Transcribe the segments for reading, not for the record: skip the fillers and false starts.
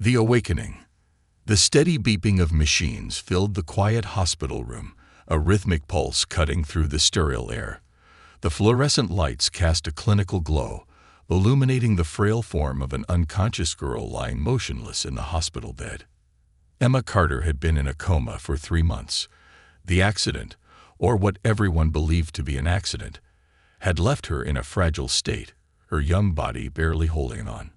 The awakening. The steady beeping of machines filled the quiet hospital room, a rhythmic pulse cutting through the sterile air. The fluorescent lights cast a clinical glow, illuminating the frail form of an unconscious girl lying motionless in the hospital bed. Emma Carter had been in a coma for 3 months. The accident, or what everyone believed to be an accident, had left her in a fragile state, her young body barely holding on.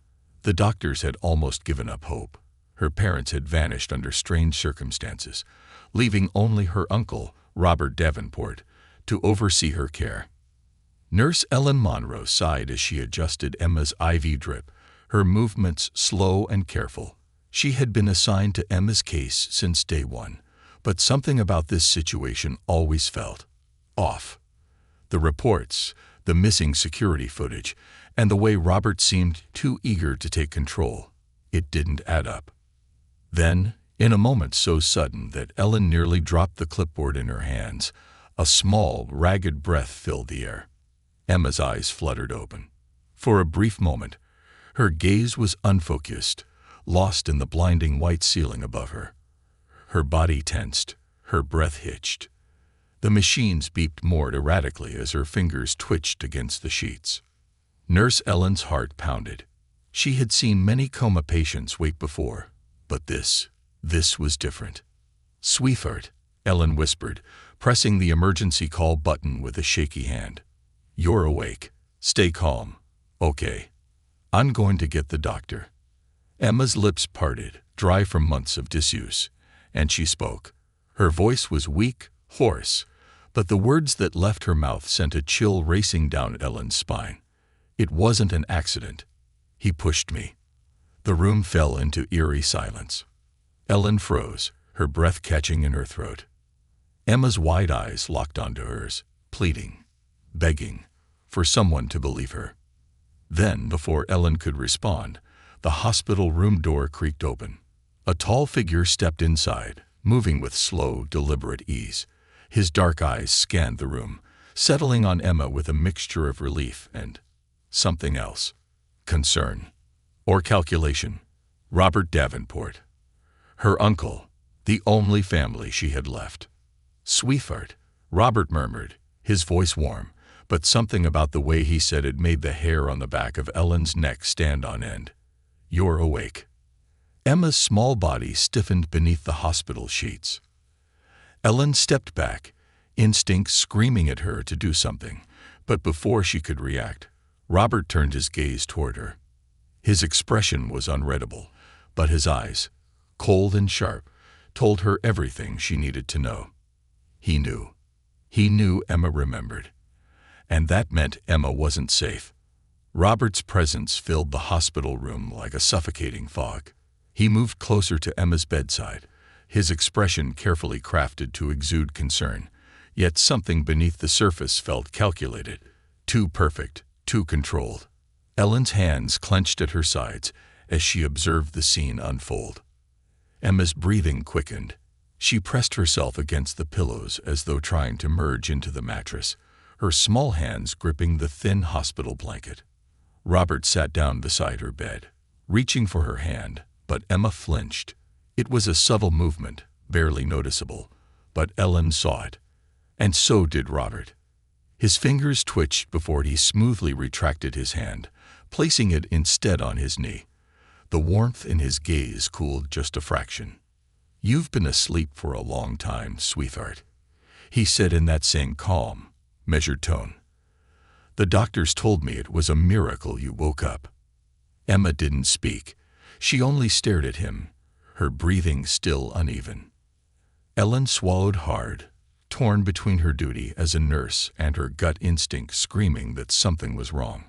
The doctors had almost given up hope. Her parents had vanished under strange circumstances, leaving only her uncle, Robert Davenport, to oversee her care. Nurse Ellen Monroe sighed as she adjusted Emma's IV drip, her movements slow and careful. She had been assigned to Emma's case since day one, but something about this situation always felt off. The reports, the missing security footage, and the way Robert seemed too eager to take control, it didn't add up. Then, in a moment so sudden that Ellen nearly dropped the clipboard in her hands, a small, ragged breath filled the air. Emma's eyes fluttered open. For a brief moment, her gaze was unfocused, lost in the blinding white ceiling above her. Her body tensed, her breath hitched. The machines beeped more erratically as her fingers twitched against the sheets. Nurse Ellen's heart pounded. She had seen many coma patients wake before, but this was different. "Sweetheart," Ellen whispered, pressing the emergency call button with a shaky hand. "You're awake. Stay calm. Okay. I'm going to get the doctor." Emma's lips parted, dry from months of disuse, and she spoke. Her voice was weak, hoarse, but the words that left her mouth sent a chill racing down Ellen's spine. "It wasn't an accident. He pushed me." The room fell into eerie silence. Ellen froze, her breath catching in her throat. Emma's wide eyes locked onto hers, pleading, begging, for someone to believe her. Then, before Ellen could respond, the hospital room door creaked open. A tall figure stepped inside, moving with slow, deliberate ease. His dark eyes scanned the room, settling on Emma with a mixture of relief and something else. Concern. Or calculation. Robert Davenport. Her uncle, the only family she had left. "Sweetheart," Robert murmured, his voice warm, but something about the way he said it made the hair on the back of Ellen's neck stand on end. "You're awake." Emma's small body stiffened beneath the hospital sheets. Ellen stepped back, instinct screaming at her to do something, but before she could react, Robert turned his gaze toward her. His expression was unreadable, but his eyes, cold and sharp, told her everything she needed to know. He knew. He knew Emma remembered. And that meant Emma wasn't safe. Robert's presence filled the hospital room like a suffocating fog. He moved closer to Emma's bedside, his expression carefully crafted to exude concern, yet something beneath the surface felt calculated, too perfect, too controlled. Ellen's hands clenched at her sides as she observed the scene unfold. Emma's breathing quickened. She pressed herself against the pillows as though trying to merge into the mattress, her small hands gripping the thin hospital blanket. Robert sat down beside her bed, reaching for her hand, but Emma flinched. It was a subtle movement, barely noticeable, but Ellen saw it. And so did Robert. His fingers twitched before he smoothly retracted his hand, placing it instead on his knee. The warmth in his gaze cooled just a fraction. "You've been asleep for a long time, sweetheart," he said in that same calm, measured tone. "The doctors told me it was a miracle you woke up." Emma didn't speak. She only stared at him, her breathing still uneven. Ellen swallowed hard, torn between her duty as a nurse and her gut instinct screaming that something was wrong.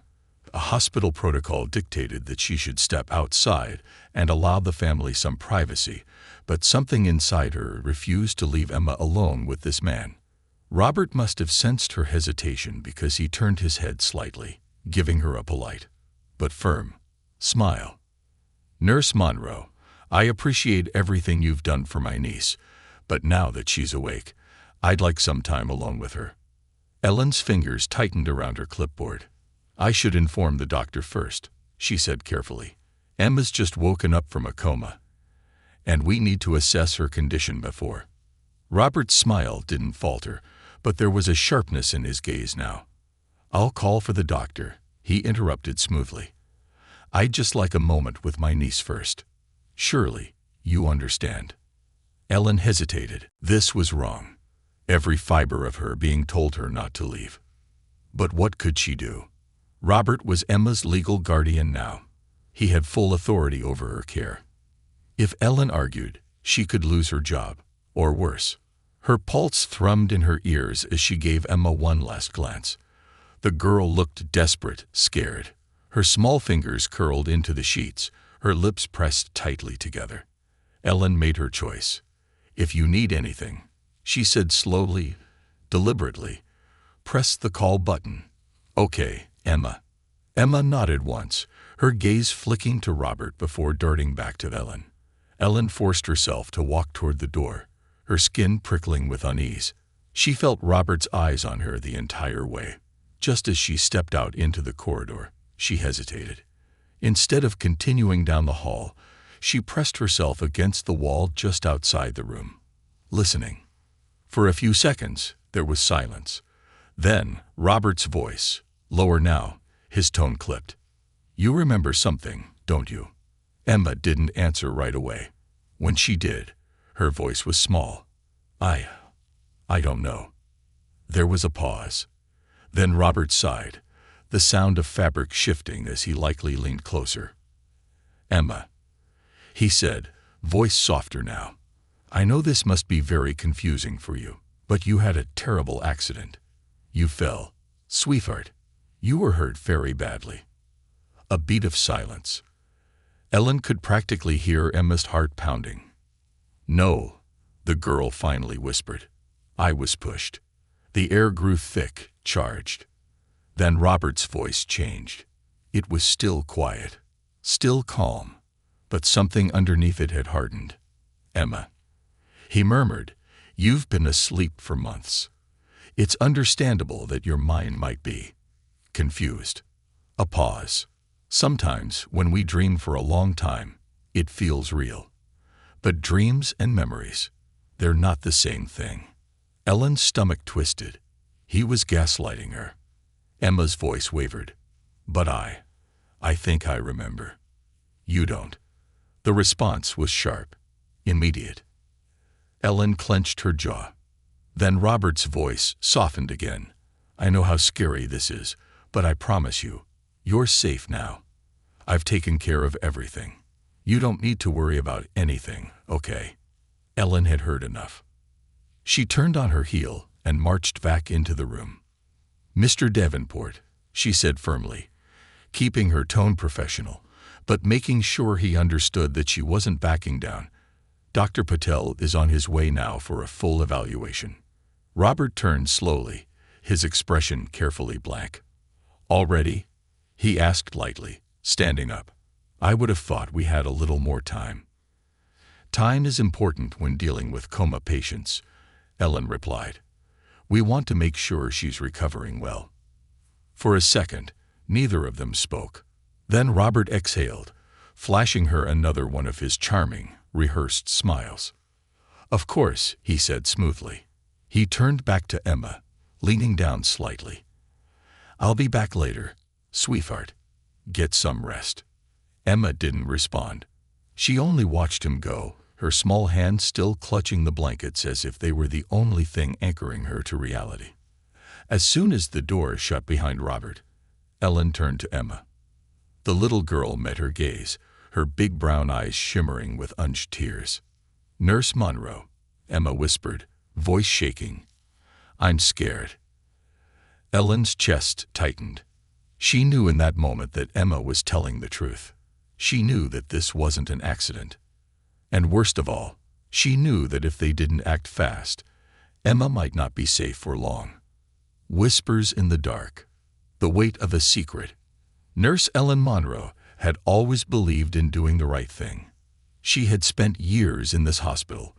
A hospital protocol dictated that she should step outside and allow the family some privacy, but something inside her refused to leave Emma alone with this man. Robert must have sensed her hesitation because he turned his head slightly, giving her a polite, but firm, smile. "Nurse Monroe, I appreciate everything you've done for my niece, but now that she's awake, I'd like some time alone with her." Ellen's fingers tightened around her clipboard. "I should inform the doctor first," she said carefully. Emma's just woken up from a coma, and we need to assess her condition before. Robert's smile didn't falter, but there was a sharpness in his gaze now. I'll call for the doctor, he interrupted smoothly. I'd just like a moment with my niece first. Surely, you understand. Ellen hesitated. This was wrong. Every fiber of her being told her not to leave. But what could she do? Robert was Emma's legal guardian now. He had full authority over her care. If Ellen argued, she could lose her job, or worse. Her pulse thrummed in her ears as she gave Emma one last glance. The girl looked desperate, scared. Her small fingers curled into the sheets, her lips pressed tightly together. Ellen made her choice. If you need anything, she said slowly, deliberately, press the call button. Okay, Emma. Emma nodded once, her gaze flicking to Robert before darting back to Ellen. Ellen forced herself to walk toward the door, her skin prickling with unease. She felt Robert's eyes on her the entire way. Just as she stepped out into the corridor, she hesitated. Instead of continuing down the hall, she pressed herself against the wall just outside the room, listening. For a few seconds, there was silence. Then, Robert's voice, lower now, his tone clipped. You remember something, don't you? Emma didn't answer right away. When she did, her voice was small. I don't know. There was a pause. Then Robert sighed, the sound of fabric shifting as he likely leaned closer. Emma, he said, voice softer now. I know this must be very confusing for you, but you had a terrible accident. You fell. Sweetheart, you were hurt very badly. A beat of silence. Ellen could practically hear Emma's heart pounding. No, the girl finally whispered. I was pushed. The air grew thick, charged. Then Robert's voice changed. It was still quiet, still calm, but something underneath it had hardened. Emma, he murmured, you've been asleep for months. It's understandable that your mind might be confused. A pause. Sometimes, when we dream for a long time, it feels real. But dreams and memories, they're not the same thing. Ellen's stomach twisted. He was gaslighting her. Emma's voice wavered. But I think I remember. You don't. The response was sharp, immediate. Ellen clenched her jaw. Then Robert's voice softened again. I know how scary this is, but I promise you, you're safe now. I've taken care of everything. You don't need to worry about anything, okay? Ellen had heard enough. She turned on her heel and marched back into the room. Mr. Davenport, she said firmly, keeping her tone professional, but making sure he understood that she wasn't backing down. Dr. Patel is on his way now for a full evaluation. Robert turned slowly, his expression carefully blank. Already? He asked lightly, standing up. I would have thought we had a little more time. Time is important when dealing with coma patients, Ellen replied. We want to make sure she's recovering well. For a second, neither of them spoke. Then Robert exhaled, flashing her another one of his charming, rehearsed smiles. Of course, he said smoothly. He turned back to Emma, leaning down slightly. I'll be back later, sweetheart. Get some rest. Emma didn't respond. She only watched him go, her small hands still clutching the blankets as if they were the only thing anchoring her to reality. As soon as the door shut behind Robert, Ellen turned to Emma. The little girl met her gaze, her big brown eyes shimmering with unshed tears. Nurse Monroe, Emma whispered, voice shaking. I'm scared. Ellen's chest tightened. She knew in that moment that Emma was telling the truth. She knew that this wasn't an accident. And worst of all, she knew that if they didn't act fast, Emma might not be safe for long. Whispers in the dark. The weight of a secret. Nurse Ellen Monroe had always believed in doing the right thing. She had spent years in this hospital,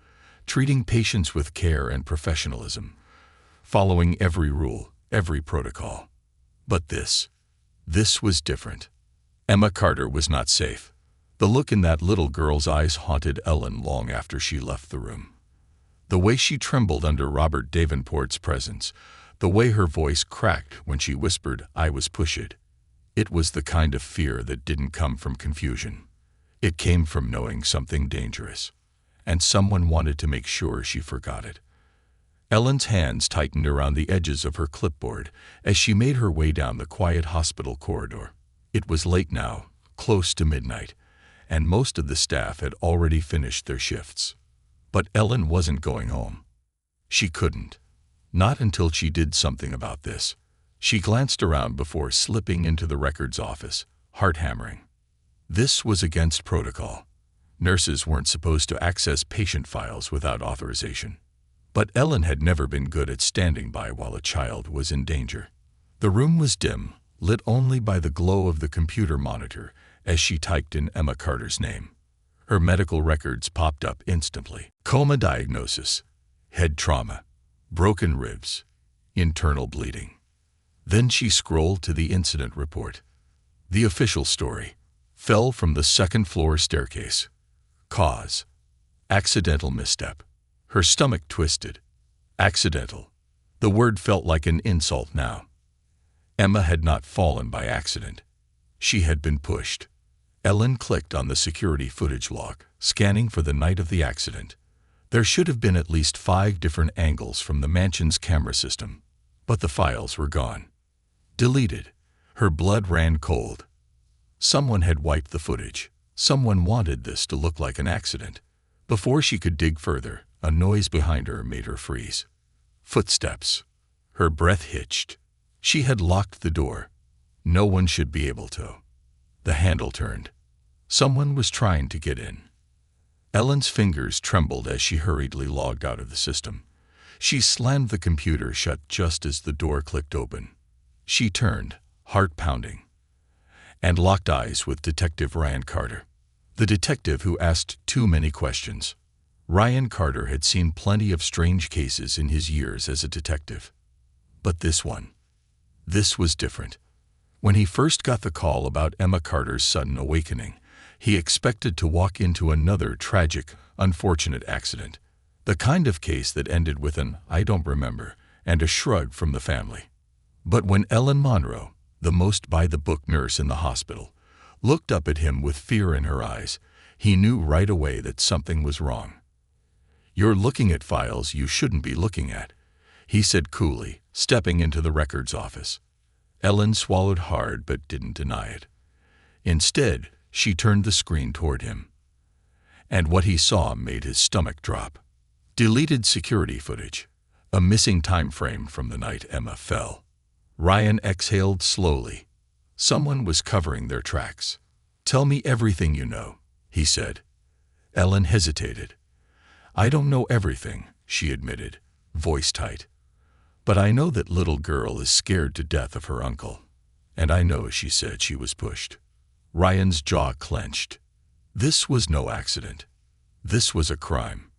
treating patients with care and professionalism, following every rule, every protocol. But this was different. Emma Carter was not safe. The look in that little girl's eyes haunted Ellen long after she left the room. The way she trembled under Robert Davenport's presence, the way her voice cracked when she whispered, "I was pushed." It was the kind of fear that didn't come from confusion. It came from knowing something dangerous, and someone wanted to make sure she forgot it. Ellen's hands tightened around the edges of her clipboard as she made her way down the quiet hospital corridor. It was late now, close to midnight, and most of the staff had already finished their shifts. But Ellen wasn't going home. She couldn't. Not until she did something about this. She glanced around before slipping into the records office, heart hammering. This was against protocol. Nurses weren't supposed to access patient files without authorization. But Ellen had never been good at standing by while a child was in danger. The room was dim, lit only by the glow of the computer monitor as she typed in Emma Carter's name. Her medical records popped up instantly. Coma diagnosis, head trauma, broken ribs, internal bleeding. Then she scrolled to the incident report. The official story: fell from the second-floor staircase. Cause: accidental misstep. Her stomach twisted. Accidental. The word felt like an insult now. Emma had not fallen by accident. She had been pushed. Ellen clicked on the security footage log, scanning for the night of the accident. There should have been at least 5 different angles from the mansion's camera system, but the files were gone. Deleted. Her blood ran cold. Someone had wiped the footage. Someone wanted this to look like an accident. Before she could dig further, a noise behind her made her freeze. Footsteps. Her breath hitched. She had locked the door. No one should be able to. The handle turned. Someone was trying to get in. Ellen's fingers trembled as she hurriedly logged out of the system. She slammed the computer shut just as the door clicked open. She turned, heart pounding, and locked eyes with Detective Ryan Carter, the detective who asked too many questions. Ryan Carter had seen plenty of strange cases in his years as a detective. But this was different. When he first got the call about Emma Carter's sudden awakening, he expected to walk into another tragic, unfortunate accident. The kind of case that ended with an "I don't remember" and a shrug from the family. But when Ellen Monroe, the most by-the-book nurse in the hospital, looked up at him with fear in her eyes, he knew right away that something was wrong. "You're looking at files you shouldn't be looking at," he said coolly, stepping into the records office. Ellen swallowed hard but didn't deny it. Instead, she turned the screen toward him. And what he saw made his stomach drop. Deleted security footage. A missing time frame from the night Emma fell. Ryan exhaled slowly. Someone was covering their tracks. "Tell me everything you know," he said. Ellen hesitated. "I don't know everything," she admitted, voice tight. "But I know that little girl is scared to death of her uncle. And I know she said she was pushed." Ryan's jaw clenched. This was no accident. This was a crime.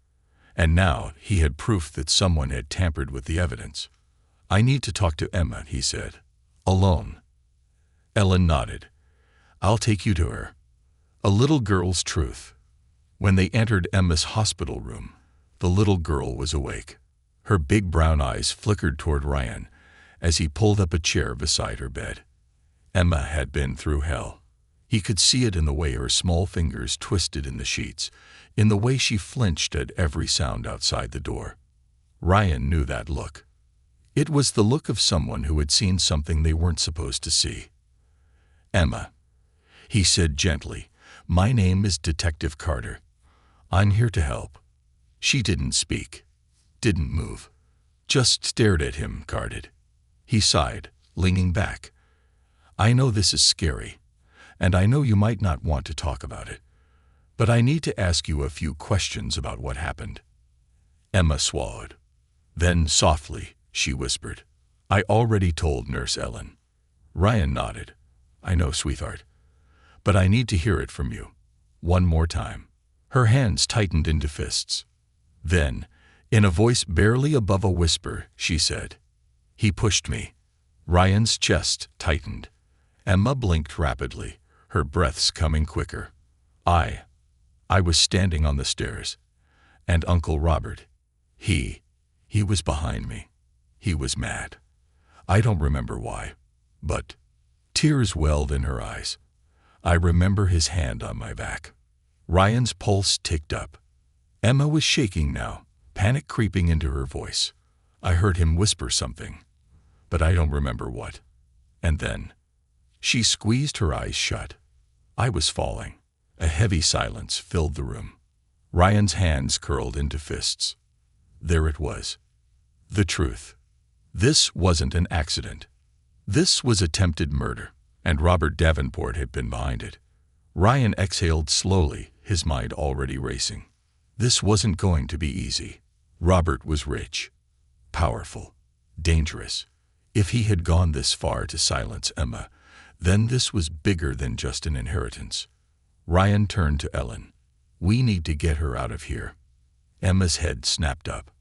And now he had proof that someone had tampered with the evidence. "I need to talk to Emma," he said. "Alone." Ellen nodded. "I'll take you to her." A little girl's truth. When they entered Emma's hospital room, the little girl was awake. Her big brown eyes flickered toward Ryan as he pulled up a chair beside her bed. Emma had been through hell. He could see it in the way her small fingers twisted in the sheets, in the way she flinched at every sound outside the door. Ryan knew that look. It was the look of someone who had seen something they weren't supposed to see. "Emma," he said gently, "my name is Detective Carter. I'm here to help." She didn't speak, didn't move, just stared at him, guarded. He sighed, leaning back. "I know this is scary, and I know you might not want to talk about it, but I need to ask you a few questions about what happened." Emma swallowed. Then, softly, she whispered, "I already told Nurse Ellen." Ryan nodded. "I know, sweetheart. But I need to hear it from you. One more time." Her hands tightened into fists. Then, in a voice barely above a whisper, she said, "He pushed me." Ryan's chest tightened. Emma blinked rapidly, her breaths coming quicker. I was standing on the stairs, and Uncle Robert, he was behind me. He was mad. I don't remember why, but tears welled in her eyes. I remember his hand on my back. Ryan's pulse ticked up. Emma was shaking now, panic creeping into her voice. I heard him whisper something, but I don't remember what. And then she squeezed her eyes shut. I was falling. A heavy silence filled the room. Ryan's hands curled into fists. There it was. The truth. This wasn't an accident. This was attempted murder, and Robert Davenport had been behind it. Ryan exhaled slowly, his mind already racing. This wasn't going to be easy. Robert was rich, powerful, dangerous. If he had gone this far to silence Emma, then this was bigger than just an inheritance. Ryan turned to Ellen. We need to get her out of here. Emma's head snapped up.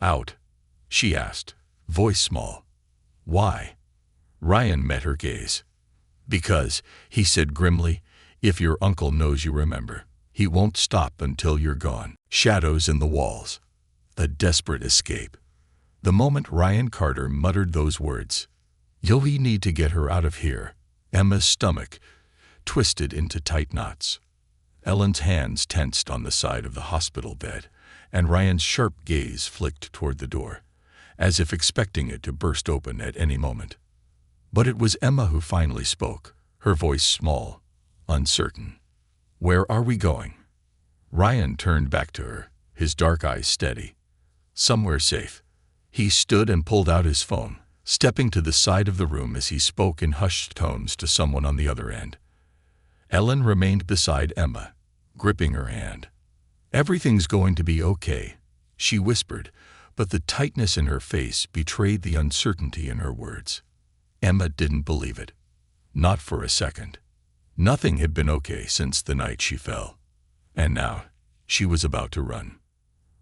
Out? She asked, voice small. Why? Ryan met her gaze. Because, he said grimly, if your uncle knows you remember, he won't stop until you're gone. Shadows in the walls. A desperate escape. The moment Ryan Carter muttered those words, "You'll need to get her out of here," Emma's stomach twisted into tight knots. Ellen's hands tensed on the side of the hospital bed, and Ryan's sharp gaze flicked toward the door, as if expecting it to burst open at any moment. But it was Emma who finally spoke, her voice small, uncertain. "Where are we going?" Ryan turned back to her, his dark eyes steady. "Somewhere safe." He stood and pulled out his phone, stepping to the side of the room as he spoke in hushed tones to someone on the other end. Ellen remained beside Emma, gripping her hand. "Everything's going to be okay," she whispered, but the tightness in her face betrayed the uncertainty in her words. Emma didn't believe it. Not for a second. Nothing had been okay since the night she fell. And now, she was about to run.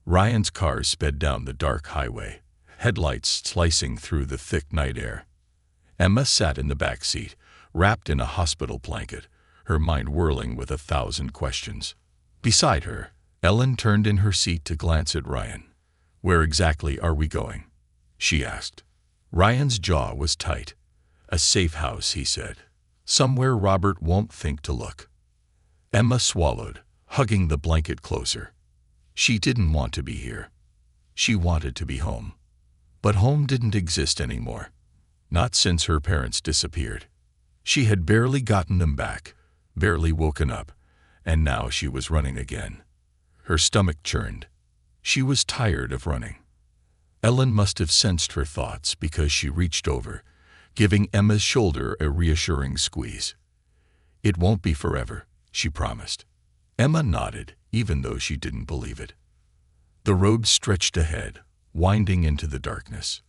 Ryan's car sped down the dark highway, headlights slicing through the thick night air. Emma sat in the back seat, wrapped in a hospital blanket, her mind whirling with 1,000 questions. Beside her, Ellen turned in her seat to glance at Ryan. "Where exactly are we going?" she asked. Ryan's jaw was tight. "A safe house," he said. "Somewhere Robert won't think to look." Emma swallowed, hugging the blanket closer. She didn't want to be here. She wanted to be home. But home didn't exist anymore. Not since her parents disappeared. She had barely gotten them back, barely woken up, and now she was running again. Her stomach churned. She was tired of running. Ellen must have sensed her thoughts because she reached over, giving Emma's shoulder a reassuring squeeze. "It won't be forever," she promised. Emma nodded, even though she didn't believe it. The road stretched ahead, winding into the darkness.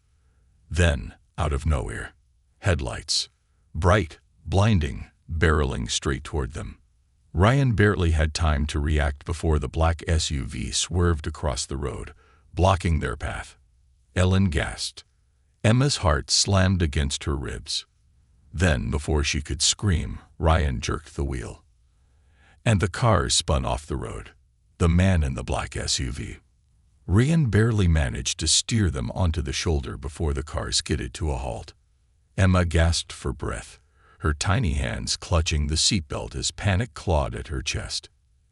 Then, out of nowhere, headlights. Bright, blinding, barreling straight toward them. Ryan barely had time to react before the black SUV swerved across the road, blocking their path. Ellen gasped. Emma's heart slammed against her ribs. Then, before she could scream, Ryan jerked the wheel. And the car spun off the road. The man in the black SUV. Ryan barely managed to steer them onto the shoulder before the car skidded to a halt. Emma gasped for breath, her tiny hands clutching the seatbelt as panic clawed at her chest.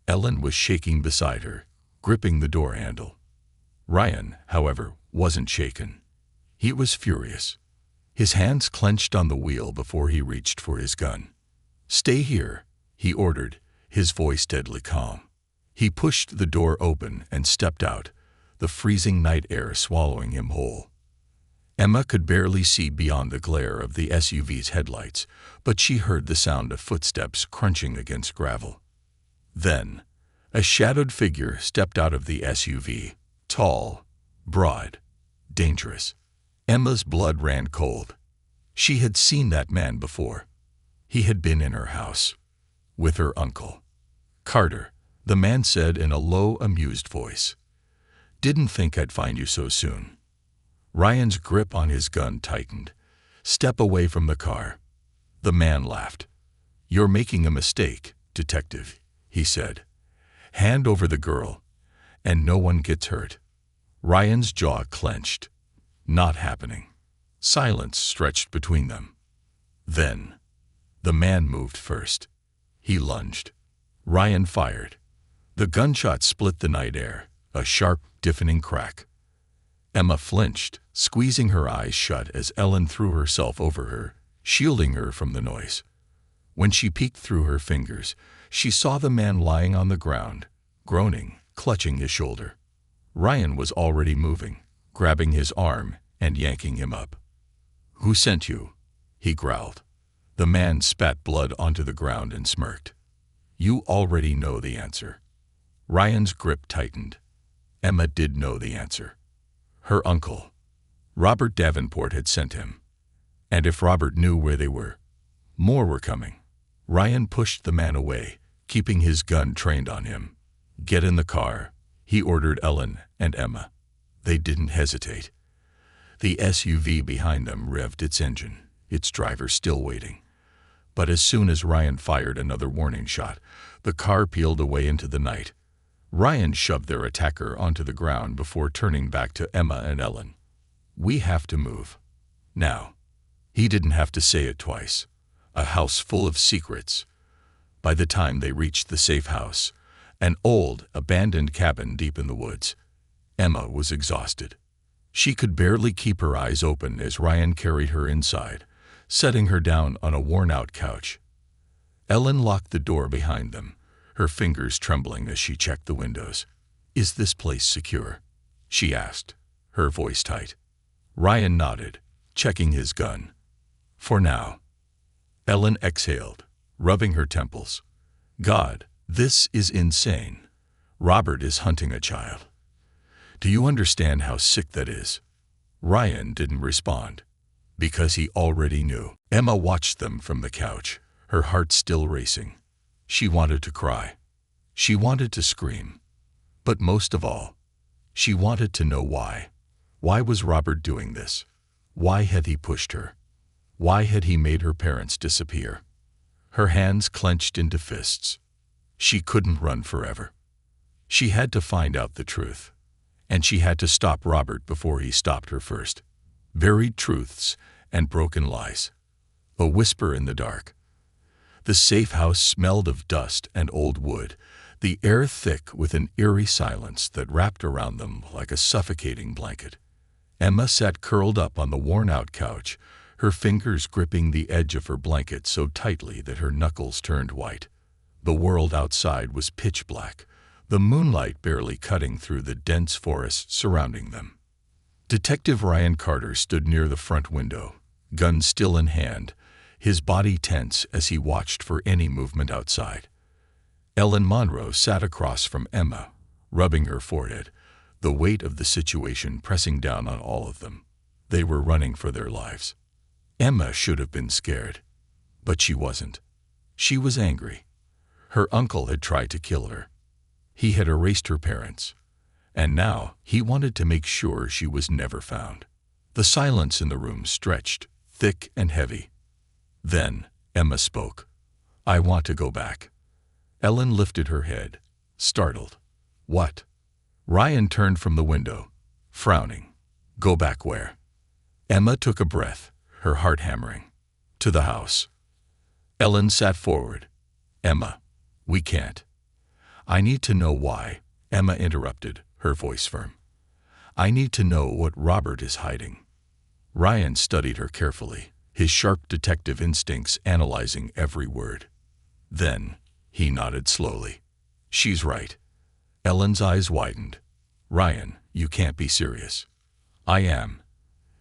Ellen was shaking beside her, gripping the door handle. Ryan, however, wasn't shaken. He was furious. His hands clenched on the wheel before he reached for his gun. "Stay here," he ordered, his voice deadly calm. He pushed the door open and stepped out, the freezing night air swallowing him whole. Emma could barely see beyond the glare of the SUV's headlights, but she heard the sound of footsteps crunching against gravel. Then, a shadowed figure stepped out of the SUV, tall, broad, dangerous. Emma's blood ran cold. She had seen that man before. He had been in her house, with her uncle. "Carter," the man said in a low, amused voice. "Didn't think I'd find you so soon." Ryan's grip on his gun tightened. "Step away from the car." The man laughed. "You're making a mistake, detective," he said. "Hand over the girl, and no one gets hurt." Ryan's jaw clenched. Not happening. Silence stretched between them. Then, the man moved first. He lunged. Ryan fired. The gunshot split the night air, a sharp, deafening crack. Emma flinched, squeezing her eyes shut as Ellen threw herself over her, shielding her from the noise. When she peeked through her fingers, she saw the man lying on the ground, groaning, clutching his shoulder. Ryan was already moving, grabbing his arm and yanking him up. "Who sent you?" he growled. The man spat blood onto the ground and smirked. "You already know the answer." Ryan's grip tightened. Emma did know the answer. Her uncle, Robert Davenport, had sent him. And if Robert knew where they were, more were coming. Ryan pushed the man away, keeping his gun trained on him. "Get in the car," he ordered Ellen and Emma. They didn't hesitate. The SUV behind them revved its engine, its driver still waiting. But as soon as Ryan fired another warning shot, the car peeled away into the night. Ryan shoved their attacker onto the ground before turning back to Emma and Ellen. "We have to move. Now." He didn't have to say it twice. A house full of secrets. By the time they reached the safe house, an old, abandoned cabin deep in the woods, Emma was exhausted. She could barely keep her eyes open as Ryan carried her inside, setting her down on a worn-out couch. Ellen locked the door behind them, her fingers trembling as she checked the windows. "Is this place secure?" she asked, her voice tight. Ryan nodded, checking his gun. "For now." Ellen exhaled, rubbing her temples. "God, this is insane. Robert is hunting a child. Do you understand how sick that is?" Ryan didn't respond, because he already knew. Emma watched them from the couch, her heart still racing. She wanted to cry. She wanted to scream. But most of all, she wanted to know why. Why was Robert doing this? Why had he pushed her? Why had he made her parents disappear? Her hands clenched into fists. She couldn't run forever. She had to find out the truth. And she had to stop Robert before he stopped her first. Buried truths and broken lies. A whisper in the dark. The safe house smelled of dust and old wood, the air thick with an eerie silence that wrapped around them like a suffocating blanket. Emma sat curled up on the worn-out couch, her fingers gripping the edge of her blanket so tightly that her knuckles turned white. The world outside was pitch black, the moonlight barely cutting through the dense forest surrounding them. Detective Ryan Carter stood near the front window, gun still in hand, his body tense as he watched for any movement outside. Ellen Monroe sat across from Emma, rubbing her forehead, the weight of the situation pressing down on all of them. They were running for their lives. Emma should have been scared, but she wasn't. She was angry. Her uncle had tried to kill her. He had erased her parents, and now he wanted to make sure she was never found. The silence in the room stretched, thick and heavy. Then Emma spoke. "I want to go back." Ellen lifted her head, startled. "What?" Ryan turned from the window, frowning. "Go back where?" Emma took a breath, her heart hammering. "To the house." Ellen sat forward. "Emma, we can't." "I need to know why," Emma interrupted, her voice firm. "I need to know what Robert is hiding." Ryan studied her carefully, his sharp detective instincts analyzing every word. Then he nodded slowly. "She's right." Ellen's eyes widened. "Ryan, you can't be serious." "I am."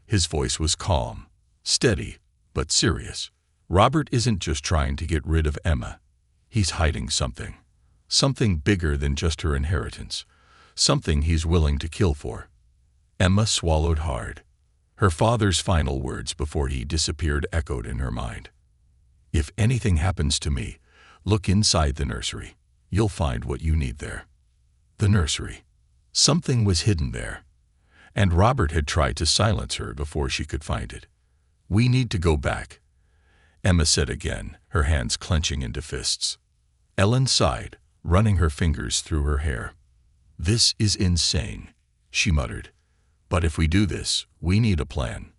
His voice was calm, steady, but serious. "Robert isn't just trying to get rid of Emma. He's hiding something. Something bigger than just her inheritance. Something he's willing to kill for." Emma swallowed hard. Her father's final words before he disappeared echoed in her mind. "If anything happens to me, look inside the nursery. You'll find what you need there." The nursery. Something was hidden there. And Robert had tried to silence her before she could find it. "We need to go back," Emma said again, her hands clenching into fists. Ellen sighed, running her fingers through her hair. "This is insane," she muttered. "But if we do this, we need a plan."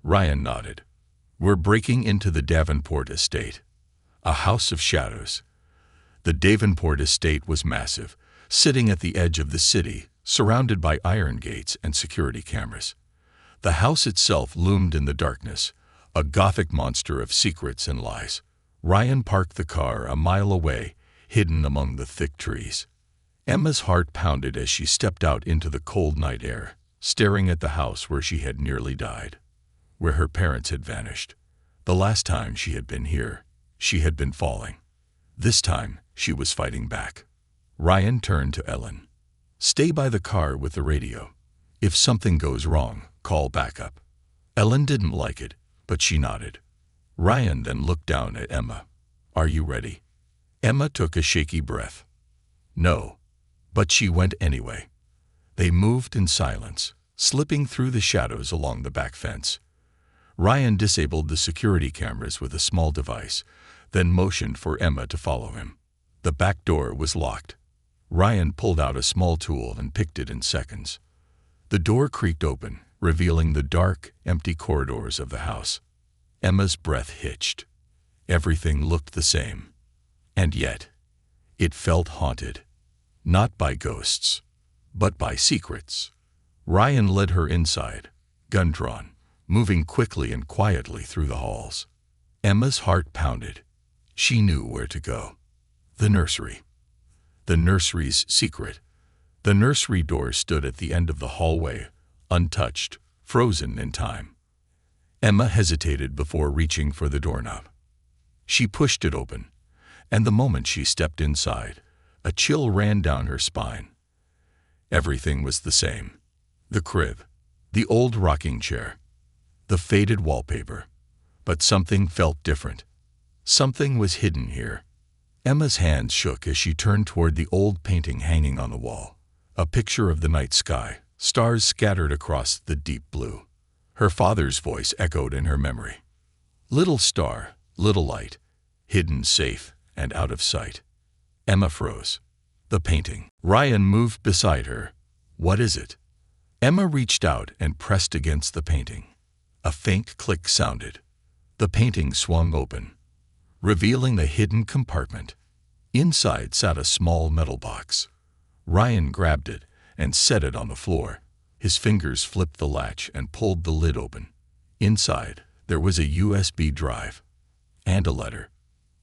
Ryan nodded. "We're breaking into the Davenport estate, a house of shadows." The Davenport estate was massive, sitting at the edge of the city, surrounded by iron gates and security cameras. The house itself loomed in the darkness, a gothic monster of secrets and lies. Ryan parked the car a mile away, hidden among the thick trees. Emma's heart pounded as she stepped out into the cold night air, staring at the house where she had nearly died, where her parents had vanished. The last time she had been here, she had been falling. This time, she was fighting back. Ryan turned to Ellen. "Stay by the car with the radio. If something goes wrong, call backup." Ellen didn't like it, but she nodded. Ryan then looked down at Emma. "Are you ready?" Emma took a shaky breath. No, but she went anyway. They moved in silence, slipping through the shadows along the back fence. Ryan disabled the security cameras with a small device, then motioned for Emma to follow him. The back door was locked. Ryan pulled out a small tool and picked it in seconds. The door creaked open, revealing the dark, empty corridors of the house. Emma's breath hitched. Everything looked the same. And yet, it felt haunted. Not by ghosts, but by secrets. Ryan led her inside, gun drawn, moving quickly and quietly through the halls. Emma's heart pounded. She knew where to go. The nursery. The nursery's secret. The nursery door stood at the end of the hallway, untouched, frozen in time. Emma hesitated before reaching for the doorknob. She pushed it open, and the moment she stepped inside, a chill ran down her spine. Everything was the same. The crib, the old rocking chair, the faded wallpaper. But something felt different. Something was hidden here. Emma's hands shook as she turned toward the old painting hanging on the wall, a picture of the night sky, stars scattered across the deep blue. Her father's voice echoed in her memory. "Little star, little light, hidden safe and out of sight." Emma froze. The painting. Ryan moved beside her. "What is it?" Emma reached out and pressed against the painting. A faint click sounded. The painting swung open, revealing the hidden compartment. Inside sat a small metal box. Ryan grabbed it and set it on the floor. His fingers flipped the latch and pulled the lid open. Inside, there was a USB drive and a letter.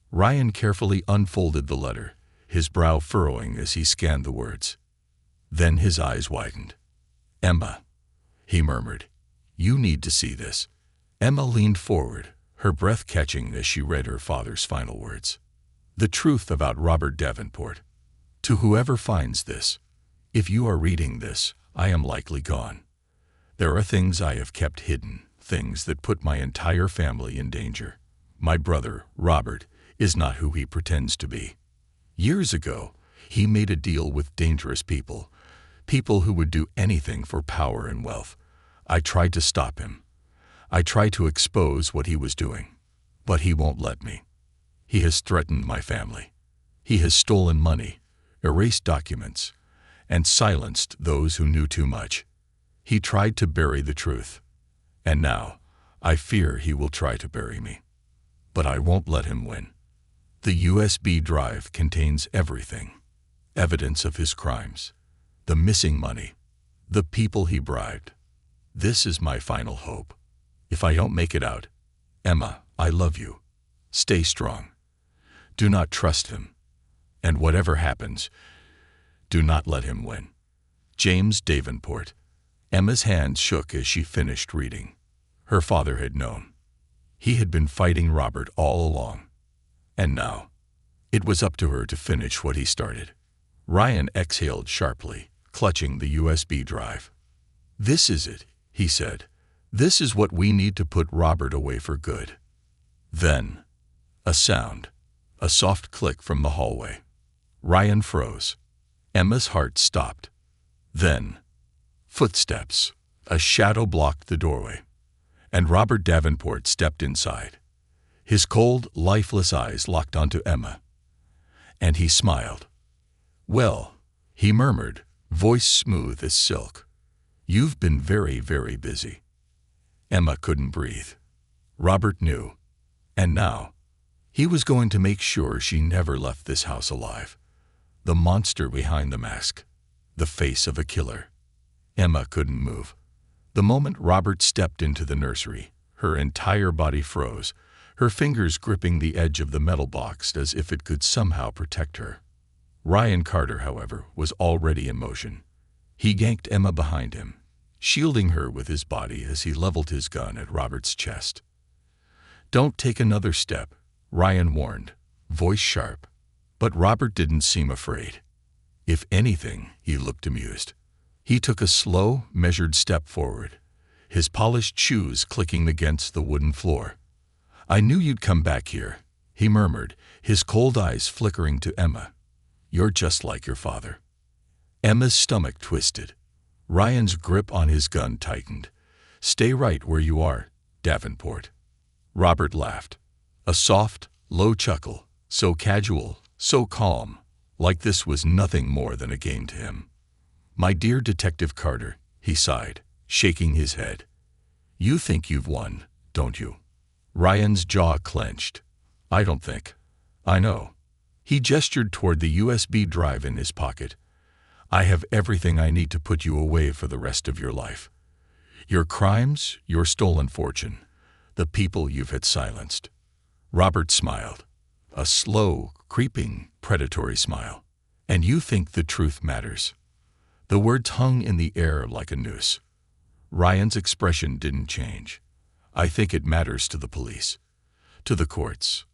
Ryan carefully unfolded the letter, his brow furrowing as he scanned the words. Then his eyes widened. "Emma," he murmured, "you need to see this." Emma leaned forward, her breath catching as she read her father's final words. "The truth about Robert Davenport. To whoever finds this, if you are reading this, I am likely gone. There are things I have kept hidden, things that put my entire family in danger. My brother, Robert, is not who he pretends to be. Years ago, he made a deal with dangerous people, people who would do anything for power and wealth. I tried to stop him. I tried to expose what he was doing, but he won't let me. He has threatened my family. He has stolen money, erased documents, and silenced those who knew too much. He tried to bury the truth, and now I fear he will try to bury me. But I won't let him win. The USB drive contains everything, evidence of his crimes, the missing money, the people he bribed. This is my final hope. If I don't make it out, Emma, I love you. Stay strong. Do not trust him. And whatever happens, do not let him win. James Davenport." Emma's hands shook as she finished reading. Her father had known. He had been fighting Robert all along. And now, it was up to her to finish what he started. Ryan exhaled sharply, clutching the USB drive. "This is it," he said. "This is what we need to put Robert away for good." Then, a sound, a soft click from the hallway. Ryan froze. Emma's heart stopped. Then, footsteps. A shadow blocked the doorway, and Robert Davenport stepped inside. His cold, lifeless eyes locked onto Emma, and he smiled. "Well," he murmured, voice smooth as silk, "you've been very, very busy." Emma couldn't breathe. Robert knew. And now, he was going to make sure she never left this house alive. The monster behind the mask. The face of a killer. Emma couldn't move. The moment Robert stepped into the nursery, her entire body froze, her fingers gripping the edge of the metal box as if it could somehow protect her. Ryan Carter, however, was already in motion. He yanked Emma behind him, shielding her with his body as he leveled his gun at Robert's chest. "Don't take another step," Ryan warned, voice sharp. But Robert didn't seem afraid. If anything, he looked amused. He took a slow, measured step forward, his polished shoes clicking against the wooden floor. "I knew you'd come back here," he murmured, his cold eyes flickering to Emma. "You're just like your father." Emma's stomach twisted. Ryan's grip on his gun tightened. "Stay right where you are, Davenport." Robert laughed. A soft, low chuckle, so casual, so calm, like this was nothing more than a game to him. "My dear Detective Carter," he sighed, shaking his head. "You think you've won, don't you?" Ryan's jaw clenched. "I don't think. I know." He gestured toward the USB drive in his pocket. "I have everything I need to put you away for the rest of your life. Your crimes, your stolen fortune, the people you've had silenced." Robert smiled. A slow, creeping, predatory smile. "And you think the truth matters?" The words hung in the air like a noose. Ryan's expression didn't change. "I think it matters to the police, to the courts,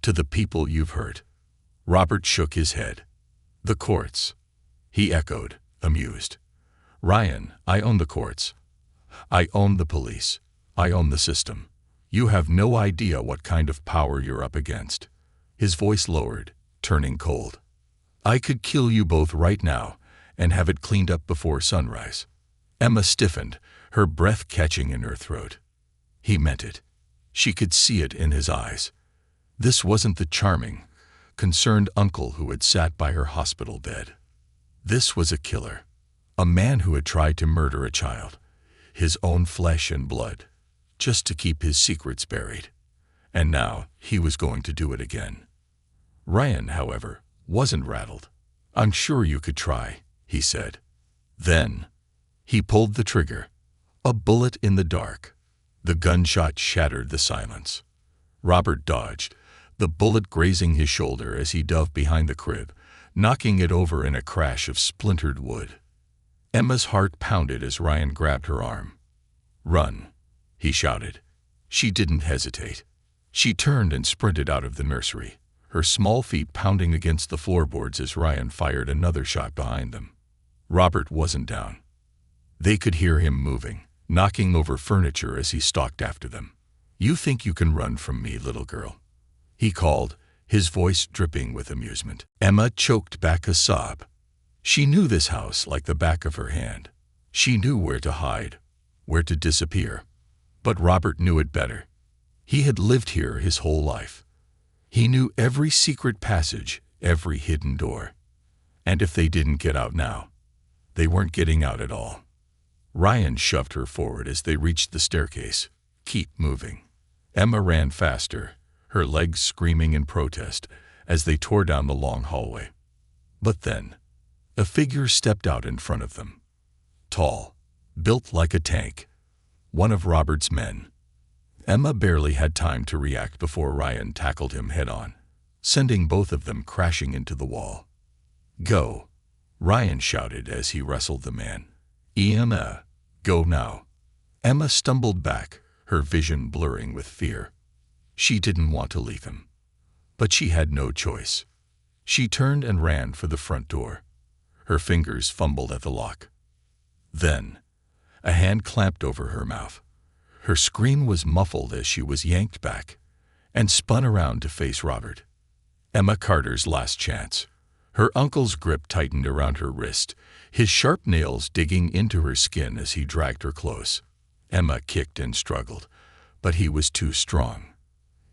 to the people you've hurt." Robert shook his head. "The courts," he echoed, amused. "Ryan, I own the courts. I own the police. I own the system. You have no idea what kind of power you're up against." His voice lowered, turning cold. "I could kill you both right now and have it cleaned up before sunrise." Emma stiffened, her breath catching in her throat. He meant it. She could see it in his eyes. This wasn't the charming, concerned uncle who had sat by her hospital bed. This was a killer. A man who had tried to murder a child, his own flesh and blood, just to keep his secrets buried. And now he was going to do it again. Ryan, however, wasn't rattled. "I'm sure you could try," he said. Then he pulled the trigger. A bullet in the dark. The gunshot shattered the silence. Robert dodged, the bullet grazing his shoulder as he dove behind the crib, knocking it over in a crash of splintered wood. Emma's heart pounded as Ryan grabbed her arm. "Run," he shouted. She didn't hesitate. She turned and sprinted out of the nursery, her small feet pounding against the floorboards as Ryan fired another shot behind them. Robert wasn't down. They could hear him moving, knocking over furniture as he stalked after them. "You think you can run from me, little girl?" he called, his voice dripping with amusement. Emma choked back a sob. She knew this house like the back of her hand. She knew where to hide, where to disappear. But Robert knew it better. He had lived here his whole life. He knew every secret passage, every hidden door. And if they didn't get out now, they weren't getting out at all. Ryan shoved her forward as they reached the staircase. "Keep moving." Emma ran faster, her legs screaming in protest as they tore down the long hallway. But then, a figure stepped out in front of them. Tall, built like a tank. One of Robert's men. Emma barely had time to react before Ryan tackled him head-on, sending both of them crashing into the wall. "Go," Ryan shouted as he wrestled the man. "Emma, go now." Emma stumbled back, her vision blurring with fear. She didn't want to leave him. But she had no choice. She turned and ran for the front door. Her fingers fumbled at the lock. Then, a hand clamped over her mouth. Her scream was muffled as she was yanked back and spun around to face Robert. Emma Carter's last chance. Her uncle's grip tightened around her wrist, his sharp nails digging into her skin as he dragged her close. Emma kicked and struggled, but he was too strong.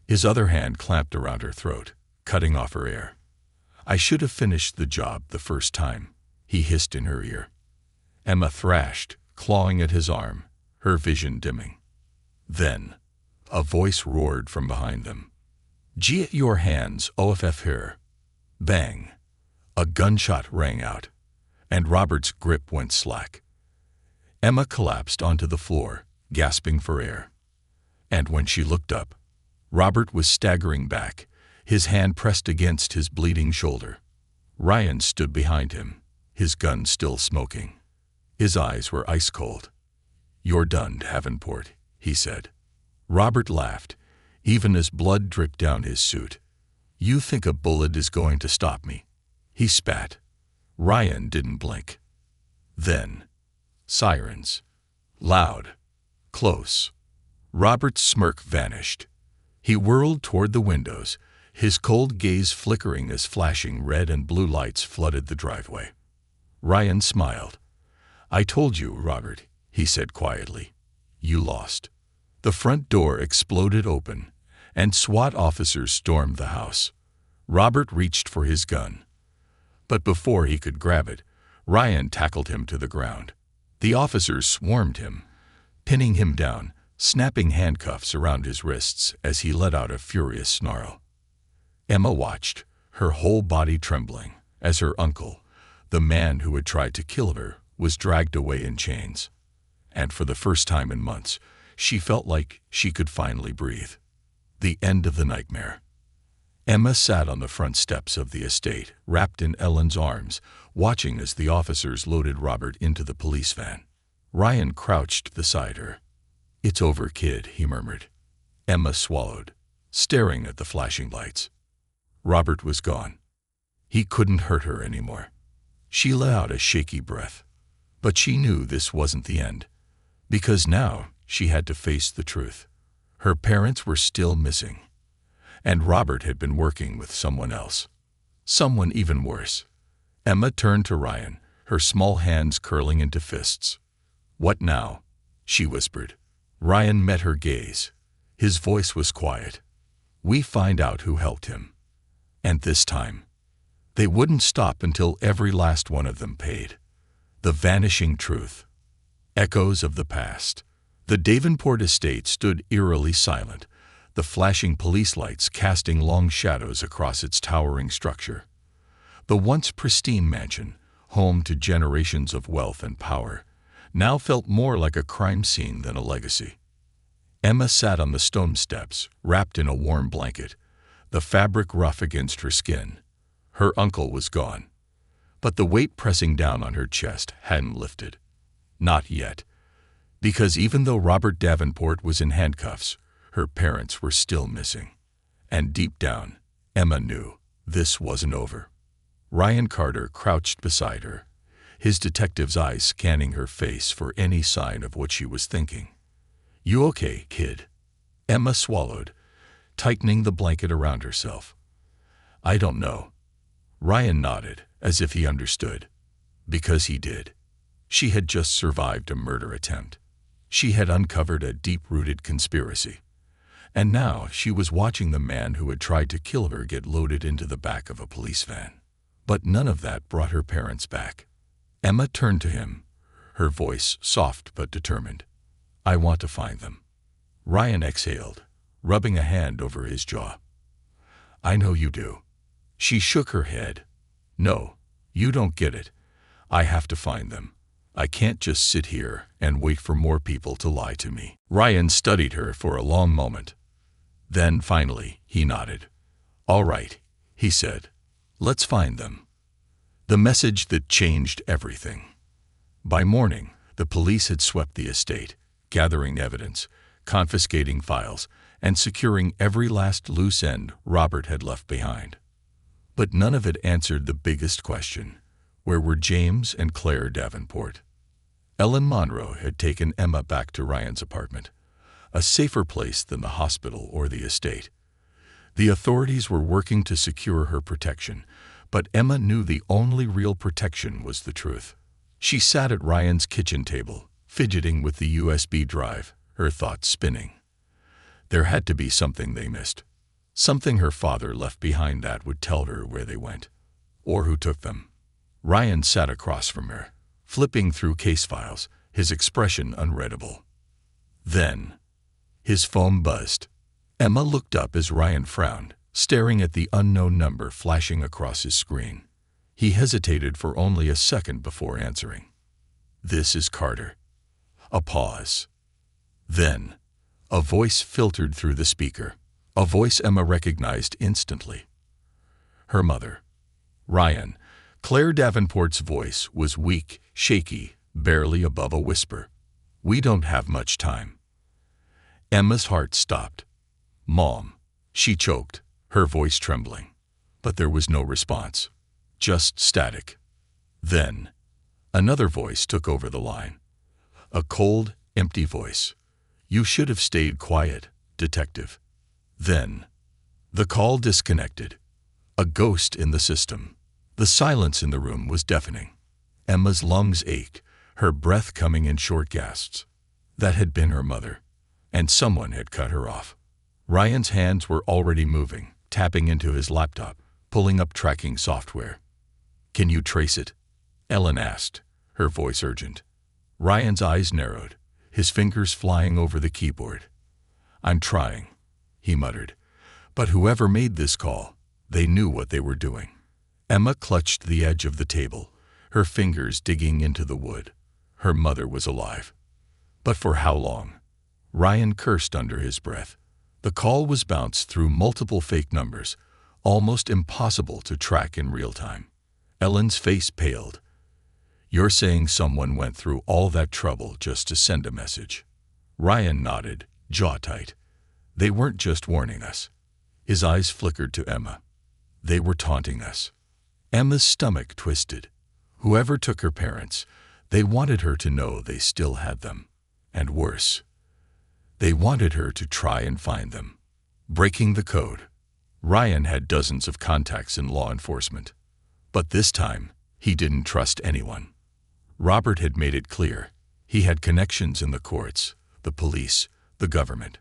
His other hand clamped around her throat, cutting off her air. I should have finished the job the first time, he hissed in her ear. Emma thrashed, clawing at his arm, her vision dimming. Then, a voice roared from behind them. "Get your hands off her!" Bang! A gunshot rang out, and Robert's grip went slack. Emma collapsed onto the floor, gasping for air. And when she looked up, Robert was staggering back, his hand pressed against his bleeding shoulder. Ryan stood behind him, his gun still smoking. His eyes were ice cold. "You're done, Davenport," he said. Robert laughed, even as blood dripped down his suit. "You think a bullet is going to stop me?" He spat. Ryan didn't blink. Then, sirens. Loud. Close. Robert's smirk vanished. He whirled toward the windows, his cold gaze flickering as flashing red and blue lights flooded the driveway. Ryan smiled. "I told you, Robert," he said quietly. "You lost." The front door exploded open, and SWAT officers stormed the house. Robert reached for his gun. But before he could grab it, Ryan tackled him to the ground. The officers swarmed him, pinning him down, snapping handcuffs around his wrists as he let out a furious snarl. Emma watched, her whole body trembling, as her uncle, the man who had tried to kill her, was dragged away in chains. And for the first time in months, she felt like she could finally breathe. The end of the nightmare. Emma sat on the front steps of the estate, wrapped in Ellen's arms, watching as the officers loaded Robert into the police van. Ryan crouched beside her. "It's over, kid," he murmured. Emma swallowed, staring at the flashing lights. Robert was gone. He couldn't hurt her anymore. She let out a shaky breath. But she knew this wasn't the end, because now she had to face the truth. Her parents were still missing, and Robert had been working with someone else. Someone even worse. Emma turned to Ryan, her small hands curling into fists. "What now?" she whispered. Ryan met her gaze. His voice was quiet. "We find out who helped him. And this time, they wouldn't stop until every last one of them paid." The vanishing truth. Echoes of the past. The Davenport estate stood eerily silent, the flashing police lights casting long shadows across its towering structure. The once pristine mansion, home to generations of wealth and power, now felt more like a crime scene than a legacy. Emma sat on the stone steps, wrapped in a warm blanket, the fabric rough against her skin. Her uncle was gone, but the weight pressing down on her chest hadn't lifted. Not yet, because even though Robert Davenport was in handcuffs, her parents were still missing. And deep down, Emma knew this wasn't over. Ryan Carter crouched beside her, his detective's eyes scanning her face for any sign of what she was thinking. "You okay, kid?" Emma swallowed, tightening the blanket around herself. "I don't know." Ryan nodded, as if he understood. Because he did. She had just survived a murder attempt. She had uncovered a deep-rooted conspiracy. And now she was watching the man who had tried to kill her get loaded into the back of a police van. But none of that brought her parents back. Emma turned to him, her voice soft but determined. "I want to find them." Ryan exhaled, rubbing a hand over his jaw. "I know you do." She shook her head. "No, you don't get it. I have to find them. I can't just sit here and wait for more people to lie to me." Ryan studied her for a long moment. Then, finally, he nodded. "All right," he said. "Let's find them." The message that changed everything. By morning, the police had swept the estate, gathering evidence, confiscating files, and securing every last loose end Robert had left behind. But none of it answered the biggest question: where were James and Claire Davenport? Ellen Monroe had taken Emma back to Ryan's apartment, a safer place than the hospital or the estate. The authorities were working to secure her protection, but Emma knew the only real protection was the truth. She sat at Ryan's kitchen table, fidgeting with the USB drive, her thoughts spinning. There had to be something they missed. Something her father left behind that would tell her where they went. or who took them. Ryan sat across from her, flipping through case files, his expression unreadable. Then, his phone buzzed. Emma looked up as Ryan frowned, staring at the unknown number flashing across his screen. He hesitated for only a second before answering. "This is Carter." A pause. Then, a voice filtered through the speaker, a voice Emma recognized instantly. Her mother. Ryan, Claire Davenport's voice was weak, shaky, barely above a whisper. "We don't have much time." Emma's heart stopped. "Mom," she choked, her voice trembling. But there was no response, just static. Then, another voice took over the line. A cold, empty voice. "You should have stayed quiet, detective." Then, the call disconnected. A ghost in the system. The silence in the room was deafening. Emma's lungs ached, her breath coming in short gasps. That had been her mother, and someone had cut her off. Ryan's hands were already moving, tapping into his laptop, pulling up tracking software. "Can you trace it?" Ellen asked, her voice urgent. Ryan's eyes narrowed, his fingers flying over the keyboard. "I'm trying," he muttered. But whoever made this call, they knew what they were doing. Emma clutched the edge of the table, her fingers digging into the wood. Her mother was alive. But for how long? Ryan cursed under his breath. The call was bounced through multiple fake numbers, almost impossible to track in real time. Ellen's face paled. "You're saying someone went through all that trouble just to send a message?" Ryan nodded, jaw tight. "They weren't just warning us." His eyes flickered to Emma. "They were taunting us." Emma's stomach twisted. Whoever took her parents, they wanted her to know they still had them. And worse, they wanted her to try and find them. Breaking the code. Ryan had dozens of contacts in law enforcement. But this time, he didn't trust anyone. Robert had made it clear. He had connections in the courts, the police, the government.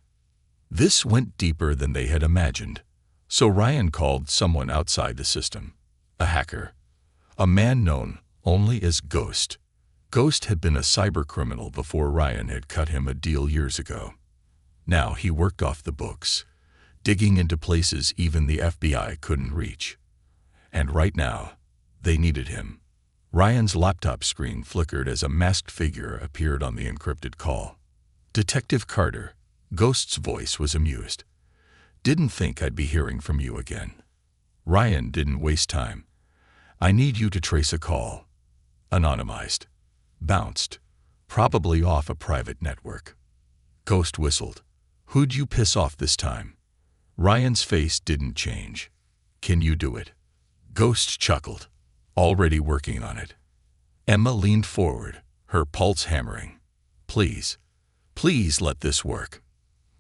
This went deeper than they had imagined. So Ryan called someone outside the system. A hacker. A man known only as Ghost. Ghost had been a cybercriminal before Ryan had cut him a deal years ago. Now he worked off the books, digging into places even the FBI couldn't reach. And right now, they needed him. Ryan's laptop screen flickered as a masked figure appeared on the encrypted call. "Detective Carter," Ghost's voice was amused. "Didn't think I'd be hearing from you again." Ryan didn't waste time. "I need you to trace a call." Anonymized. Bounced. Probably off a private network. Ghost whistled. "Who'd you piss off this time?" Ryan's face didn't change. "Can you do it?" Ghost chuckled. "Already working on it." Emma leaned forward, her pulse hammering. Please let this work."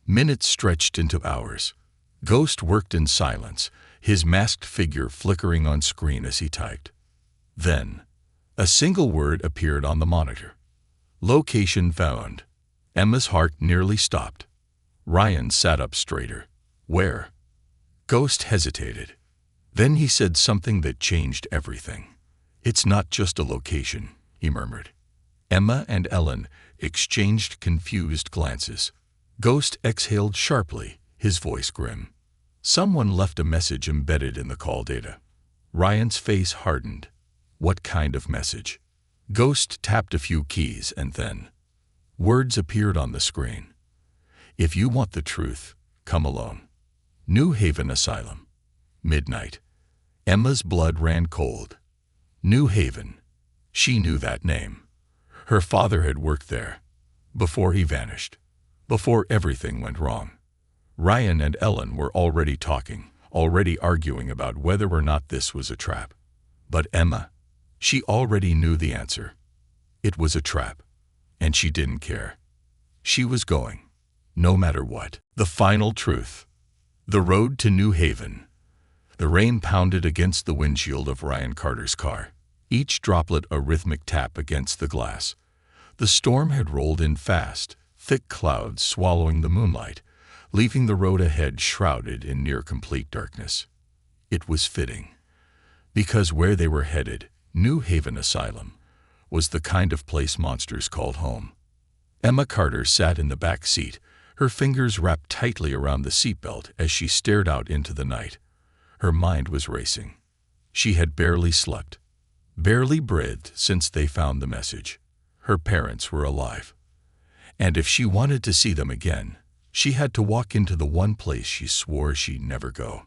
Minutes stretched into hours. Ghost worked in silence, his masked figure flickering on screen as he typed. Then, a single word appeared on the monitor. "Location found." Emma's heart nearly stopped. Ryan sat up straighter. "Where?" Ghost hesitated. Then he said something that changed everything. "It's not just a location," he murmured. Emma and Ellen exchanged confused glances. Ghost exhaled sharply, his voice grim. Someone left a message embedded in the call data. Ryan's face hardened. What kind of message? Ghost tapped a few keys and then words appeared on the screen. "If you want the truth, come alone. New Haven Asylum. Midnight." Emma's blood ran cold. New Haven. She knew that name. Her father had worked there. Before he vanished. Before everything went wrong. Ryan and Ellen were already talking, already arguing about whether or not this was a trap. But Emma, she already knew the answer. It was a trap. And she didn't care. She was going. No matter what. The final truth. The road to New Haven. The rain pounded against the windshield of Ryan Carter's car, each droplet a rhythmic tap against the glass. The storm had rolled in fast, thick clouds swallowing the moonlight, leaving the road ahead shrouded in near-complete darkness. It was fitting. Because where they were headed, New Haven Asylum, was the kind of place monsters called home. Emma Carter sat in the back seat, her fingers wrapped tightly around the seatbelt as she stared out into the night. Her mind was racing. She had barely slept, barely breathed since they found the message. Her parents were alive. And if she wanted to see them again, she had to walk into the one place she swore she'd never go.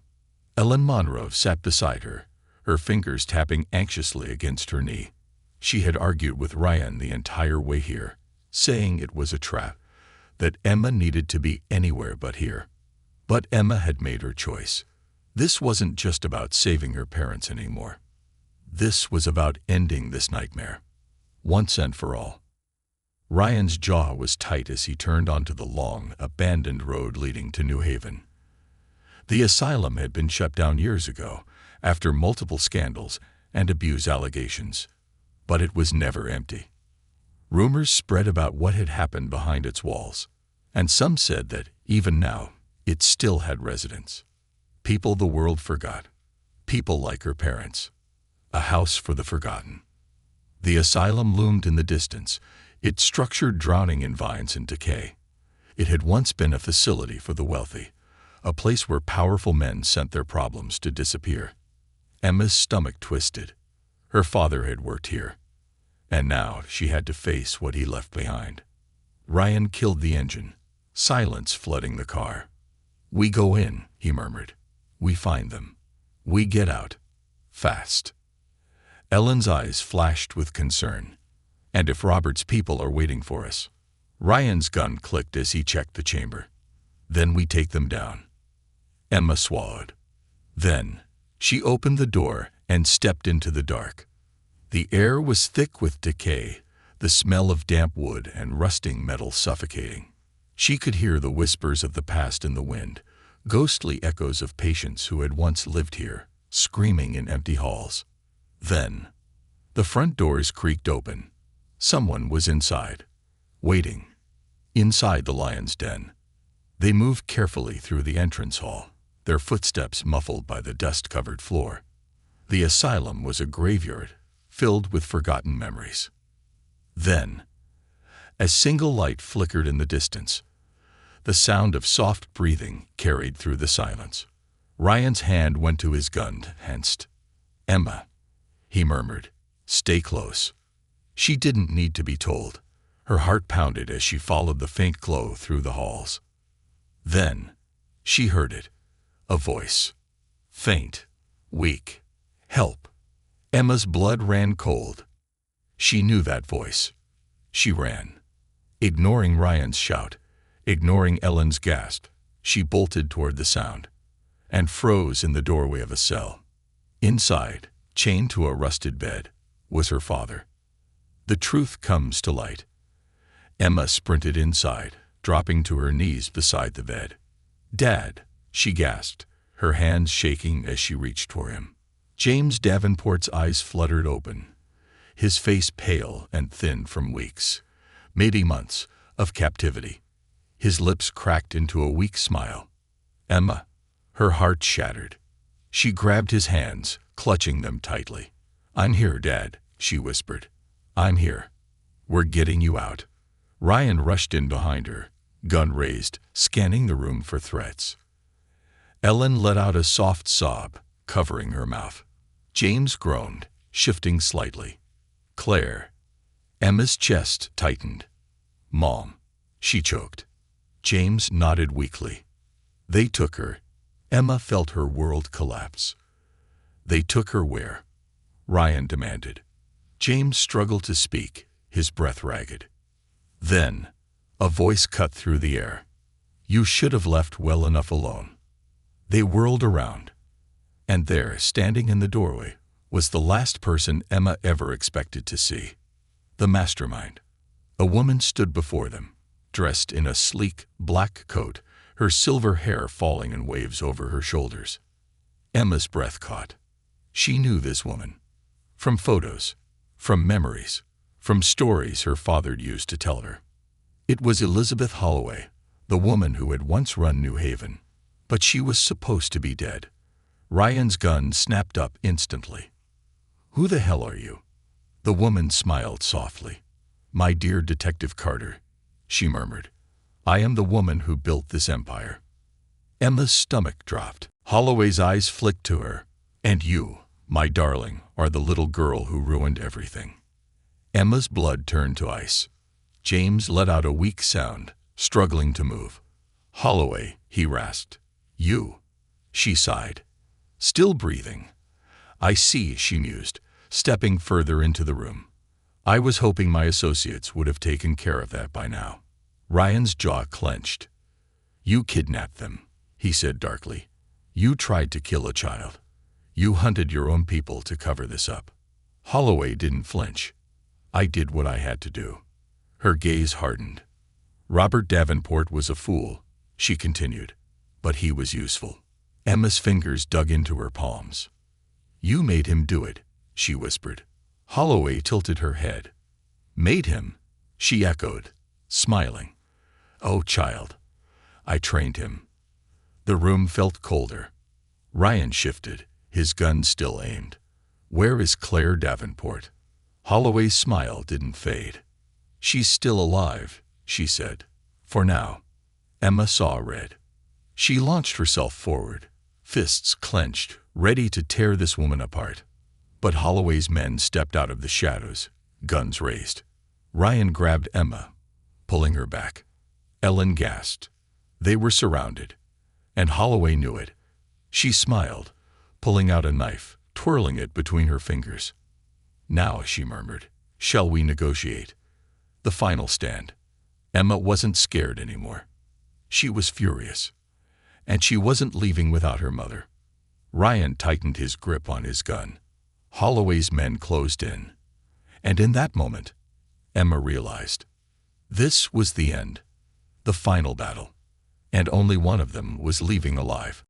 Ellen Monroe sat beside her, her fingers tapping anxiously against her knee. She had argued with Ryan the entire way here, saying it was a trap, that Emma needed to be anywhere but here. But Emma had made her choice. This wasn't just about saving her parents anymore. This was about ending this nightmare, once and for all. Ryan's jaw was tight as he turned onto the long, abandoned road leading to New Haven. The asylum had been shut down years ago, after multiple scandals and abuse allegations. But it was never empty. Rumors spread about what had happened behind its walls, and some said that, even now, it still had residents. People the world forgot. People like her parents. A house for the forgotten. The asylum loomed in the distance, its structure drowning in vines and decay. It had once been a facility for the wealthy, a place where powerful men sent their problems to disappear. Emma's stomach twisted. Her father had worked here, and now she had to face what he left behind. Ryan killed the engine, silence flooding the car. "We go in," he murmured. "We find them. We get out. Fast." Ellen's eyes flashed with concern. "And if Robert's people are waiting for us?" Ryan's gun clicked as he checked the chamber. "Then we take them down." Emma swallowed. Then she opened the door and stepped into the dark. The air was thick with decay, the smell of damp wood and rusting metal suffocating. She could hear the whispers of the past in the wind, ghostly echoes of patients who had once lived here, screaming in empty halls. Then the front doors creaked open. Someone was inside, waiting, inside the lion's den. They moved carefully through the entrance hall, their footsteps muffled by the dust-covered floor. The asylum was a graveyard, filled with forgotten memories. Then, a single light flickered in the distance. The sound of soft breathing carried through the silence. Ryan's hand went to his gun, tensed. "Emma," he murmured, "stay close." She didn't need to be told. Her heart pounded as she followed the faint glow through the halls. Then she heard it, a voice. Faint, weak. "Help." Emma's blood ran cold. She knew that voice. She ran. Ignoring Ryan's shout, ignoring Ellen's gasp, she bolted toward the sound, and froze in the doorway of a cell. Inside, chained to a rusted bed, was her father. The truth comes to light. Emma sprinted inside, dropping to her knees beside the bed. "Dad," she gasped, her hands shaking as she reached for him. James Davenport's eyes fluttered open, his face pale and thin from weeks, maybe months, of captivity. His lips cracked into a weak smile. "Emma," her heart shattered. She grabbed his hands, clutching them tightly. "I'm here, Dad," she whispered. "I'm here. We're getting you out." Ryan rushed in behind her, gun raised, scanning the room for threats. Ellen let out a soft sob, covering her mouth. James groaned, shifting slightly. "Claire." Emma's chest tightened. "Mom," she choked. James nodded weakly. They took her. Emma felt her world collapse. "They took her where?" Ryan demanded. James struggled to speak, his breath ragged. Then, a voice cut through the air. "You should have left well enough alone." They whirled around, and there, standing in the doorway, was the last person Emma ever expected to see. The mastermind. A woman stood before them, dressed in a sleek, black coat, her silver hair falling in waves over her shoulders. Emma's breath caught. She knew this woman. From photos, from memories, from stories her father'd used to tell her. It was Elizabeth Holloway, the woman who had once run New Haven. But she was supposed to be dead. Ryan's gun snapped up instantly. "Who the hell are you?" The woman smiled softly. "My dear Detective Carter," she murmured, "I am the woman who built this empire." Emma's stomach dropped. Holloway's eyes flicked to her. "And you, my darling, are the little girl who ruined everything." Emma's blood turned to ice. James let out a weak sound, struggling to move. "Holloway," he rasped. "You." She sighed. Still breathing. "I see," she mused, stepping further into the room. "I was hoping my associates would have taken care of that by now." Ryan's jaw clenched. "You kidnapped them," he said darkly. "You tried to kill a child. You hunted your own people to cover this up." Holloway didn't flinch. "I did what I had to do." Her gaze hardened. "Robert Davenport was a fool," she continued, "but he was useful." Emma's fingers dug into her palms. "You made him do it," she whispered. Holloway tilted her head. "Made him?" she echoed, smiling. "Oh, child, I trained him." The room felt colder. Ryan shifted, his gun still aimed. "Where is Claire Davenport?" Holloway's smile didn't fade. "She's still alive," she said. "For now." Emma saw red. She launched herself forward, fists clenched, ready to tear this woman apart. But Holloway's men stepped out of the shadows, guns raised. Ryan grabbed Emma, pulling her back. Ellen gasped. They were surrounded, and Holloway knew it. She smiled, pulling out a knife, twirling it between her fingers. "Now," she murmured, "shall we negotiate? The final stand." Emma wasn't scared anymore. She was furious. And she wasn't leaving without her mother. Ryan tightened his grip on his gun. Holloway's men closed in. And in that moment, Emma realized. This was the end. The final battle. And only one of them was leaving alive.